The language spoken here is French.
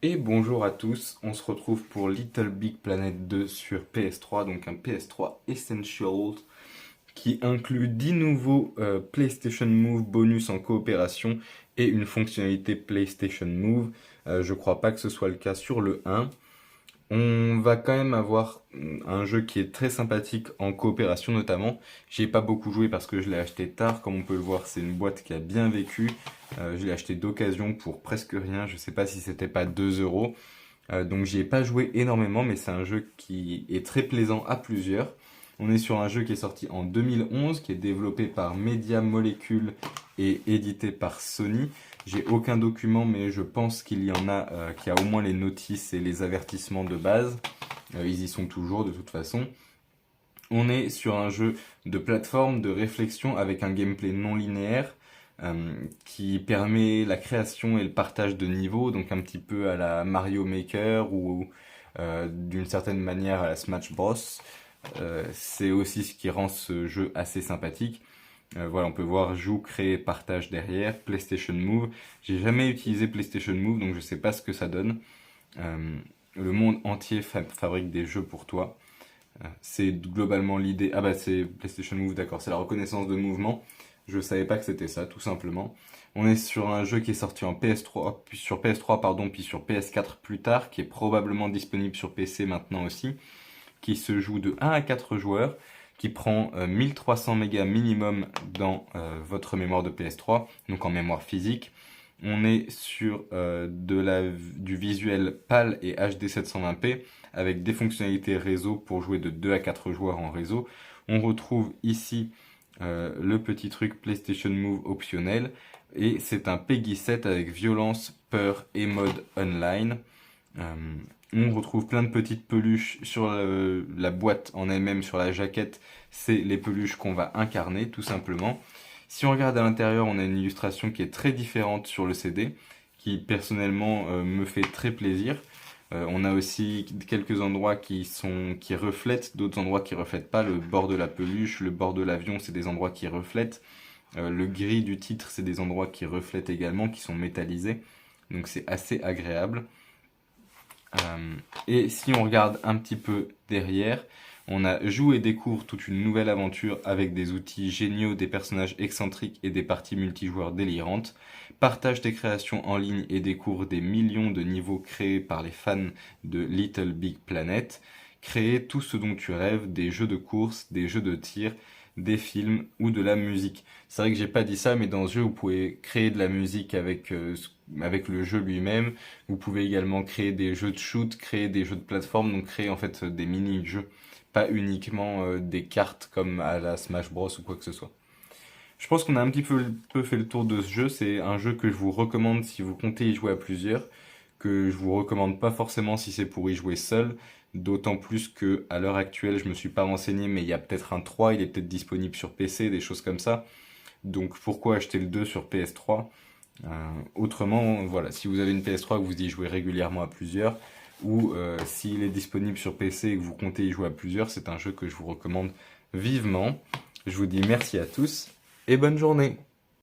Et bonjour à tous, on se retrouve pour Little Big Planet 2 sur PS3, donc un PS3 Essential qui inclut 10 nouveaux PlayStation Move bonus en coopération et une fonctionnalité PlayStation Move. Je crois pas que ce soit le cas sur le 1. On va quand même avoir un jeu qui est très sympathique en coopération notamment. J'y ai pas beaucoup joué parce que je l'ai acheté tard, comme on peut le voir, c'est une boîte qui a bien vécu. Je l'ai acheté d'occasion pour presque rien, je sais pas si c'était pas 2 euros. Donc j'y ai pas joué énormément, mais c'est un jeu qui est très plaisant à plusieurs. On est sur un jeu qui est sorti en 2011, qui est développé par Media Molecule et édité par Sony. J'ai aucun document, mais je pense qu'il y en a, qu'il y a au moins les notices et les avertissements de base. Ils y sont toujours de toute façon. On est sur un jeu de plateforme, de réflexion avec un gameplay non linéaire qui permet la création et le partage de niveaux, donc un petit peu à la Mario Maker ou d'une certaine manière à la Smash Bros. C'est aussi ce qui rend ce jeu assez sympathique. Voilà, on peut voir joue, créer, partage derrière, PlayStation Move. J'ai jamais utilisé PlayStation Move, donc je sais pas ce que ça donne. Le monde entier fabrique des jeux pour toi. C'est globalement l'idée. Ah bah c'est PlayStation Move, d'accord, c'est la reconnaissance de mouvement. Je savais pas que c'était ça, tout simplement. On est sur un jeu qui est sorti en PS3, puis sur PS3 pardon, puis sur PS4 plus tard, qui est probablement disponible sur PC maintenant aussi, qui se joue de 1 à 4 joueurs, qui prend 1300 mégas minimum dans votre mémoire de PS3, donc en mémoire physique. On est sur du visuel PAL et HD 720p avec des fonctionnalités réseau pour jouer de 2 à 4 joueurs en réseau. On retrouve ici le petit truc PlayStation Move optionnel et c'est un PEGI 7 avec violence, peur et mode online. On retrouve plein de petites peluches sur la boîte en elle-même, sur la jaquette. C'est les peluches qu'on va incarner, tout simplement. Si on regarde à l'intérieur, on a une illustration qui est très différente sur le CD, qui personnellement me fait très plaisir. On a aussi quelques endroits qui reflètent, d'autres endroits qui reflètent pas. Le bord de la peluche, le bord de l'avion, c'est des endroits qui reflètent. Le gris du titre, c'est des endroits qui reflètent également, qui sont métallisés. Donc c'est assez agréable. Et si on regarde un petit peu derrière, on a joue et découvre toute une nouvelle aventure avec des outils géniaux, des personnages excentriques et des parties multijoueurs délirantes. Partage tes créations en ligne et découvre des millions de niveaux créés par les fans de Little Big Planet. Créer tout ce dont tu rêves, des jeux de course, des jeux de tir, des films ou de la musique. C'est vrai que j'ai pas dit ça, mais dans ce jeu, vous pouvez créer de la musique avec le jeu lui-même. Vous pouvez également créer des jeux de shoot, créer des jeux de plateforme, donc créer en fait des mini-jeux, pas uniquement des cartes comme à la Smash Bros ou quoi que ce soit. Je pense qu'on a un petit peu fait le tour de ce jeu. C'est un jeu que je vous recommande si vous comptez y jouer à plusieurs, que je vous recommande pas forcément si c'est pour y jouer seul. D'autant plus que à l'heure actuelle, je me suis pas renseigné, mais il y a peut-être un 3, il est peut-être disponible sur PC, des choses comme ça. Donc pourquoi acheter le 2 sur PS3? Autrement, voilà, si vous avez une PS3 que vous y jouez régulièrement à plusieurs, ou s'il est disponible sur PC et que vous comptez y jouer à plusieurs, c'est un jeu que je vous recommande vivement. Je vous dis merci à tous et bonne journée.